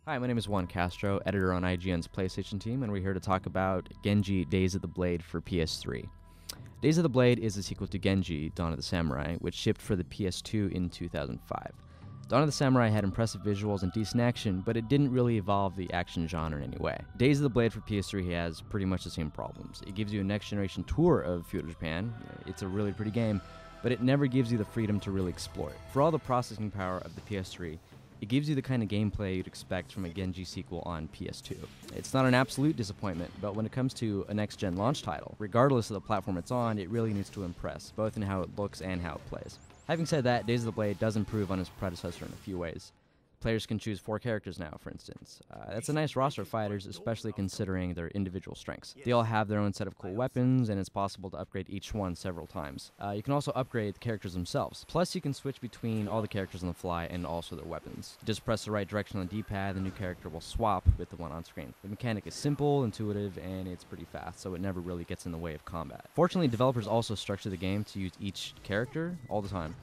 Hi, my name is Juan Castro, editor on IGN's PlayStation team, and we're here to talk about Genji Days of the Blade for PS3. Days of the Blade is a sequel to Genji, Dawn of the Samurai, which shipped for the PS2 in 2005. Dawn of the Samurai had impressive visuals and decent action, but it didn't really evolve the action genre in any way. Days of the Blade for PS3 has pretty much the same problems. It gives you a next-generation tour of feudal Japan. It's a really pretty game, but it never gives you the freedom to really explore it. For all the processing power of the PS3, it gives you the kind of gameplay you'd expect from a Genji sequel on PS2. It's not an absolute disappointment, but when it comes to a next-gen launch title, regardless of the platform it's on, it really needs to impress, both in how it looks and how it plays. Having said that, Days of the Blade does improve on its predecessor in a few ways. Players can choose 4 characters now, for instance. That's a nice roster of fighters, especially considering their individual strengths. They all have their own set of cool weapons, and it's possible to upgrade each one several times. You can also upgrade the characters themselves. Plus, you can switch between all the characters on the fly and also their weapons. Just press the right direction on the D-pad, the new character will swap with the one on screen. The mechanic is simple, intuitive, and it's pretty fast, so it never really gets in the way of combat. Fortunately, developers also structure the game to use each character all the time.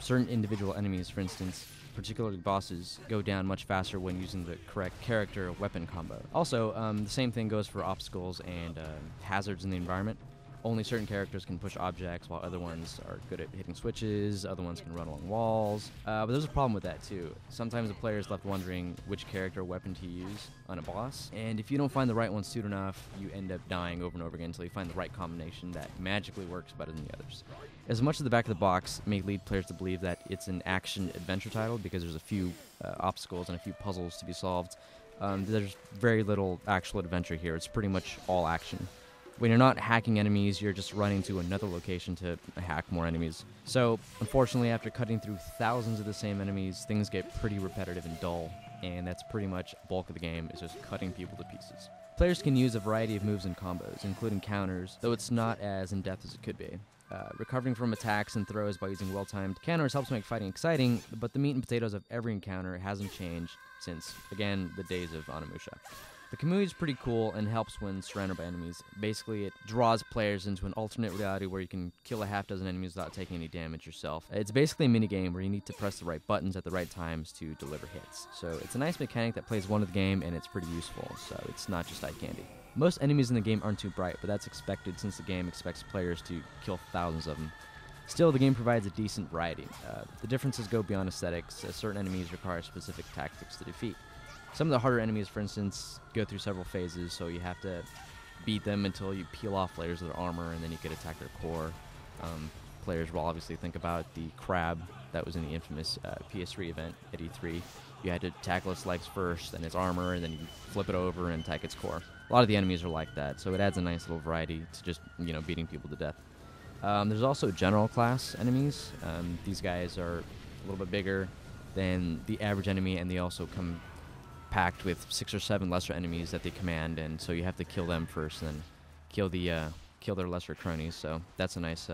Certain individual enemies, for instance, particularly bosses, go down much faster when using the correct character-weapon combo. Also, the same thing goes for obstacles and hazards in the environment. Only certain characters can push objects, while other ones are good at hitting switches, other ones can run along walls. But there's a problem with that, too. Sometimes the player is left wondering which character or weapon to use on a boss, and if you don't find the right one soon enough, you end up dying over and over again until you find the right combination that magically works better than the others. As much as the back of the box may lead players to believe that it's an action-adventure title because there's a few obstacles and a few puzzles to be solved, there's very little actual adventure here. It's pretty much all action. When you're not hacking enemies, you're just running to another location to hack more enemies. So, unfortunately, after cutting through thousands of the same enemies, things get pretty repetitive and dull, and that's pretty much the bulk of the game, is just cutting people to pieces. Players can use a variety of moves and combos, including counters, though it's not as in-depth as it could be. Recovering from attacks and throws by using well-timed counters helps make fighting exciting, but the meat and potatoes of every encounter hasn't changed since, again, the days of Onimusha. The community is pretty cool and helps when surrounded by enemies. Basically, it draws players into an alternate reality where you can kill a half-dozen enemies without taking any damage yourself. It's basically a minigame where you need to press the right buttons at the right times to deliver hits. So it's a nice mechanic that plays one of the game, and it's pretty useful, so it's not just eye candy. Most enemies in the game aren't too bright, but that's expected since the game expects players to kill thousands of them. Still, the game provides a decent variety. The differences go beyond aesthetics, as certain enemies require specific tactics to defeat. Some of the harder enemies, for instance, go through several phases, so you have to beat them until you peel off layers of their armor, and then you can attack their core. Players will obviously think about the crab that was in the infamous PS3 event at E3. You had to tackle its legs first, then its armor, and then you flip it over and attack its core. A lot of the enemies are like that, so it adds a nice little variety to just, beating people to death. There's also general class enemies. These guys are a little bit bigger than the average enemy, and they also come packed with 6 or 7 lesser enemies that they command, and so you have to kill them first, and then kill their lesser cronies. So that's a nice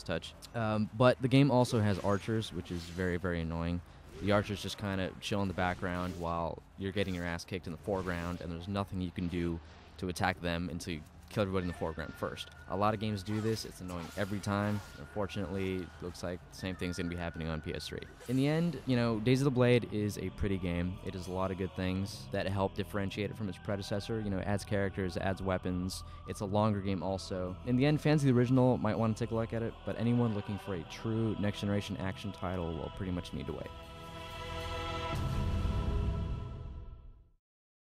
touch. But the game also has archers, which is very, very annoying. The archers just kind of chill in the background while you're getting your ass kicked in the foreground, and there's nothing you can do to attack them until you kill everybody in the foreground first. A lot of games do this. It's annoying every time. Unfortunately, it looks like the same thing's going to be happening on PS3. In the end, Days of the Blade is a pretty game. It does a lot of good things that help differentiate it from its predecessor. It adds characters, adds weapons. It's a longer game also. In the end, fans of the original might want to take a look at it, but anyone looking for a true next-generation action title will pretty much need to wait.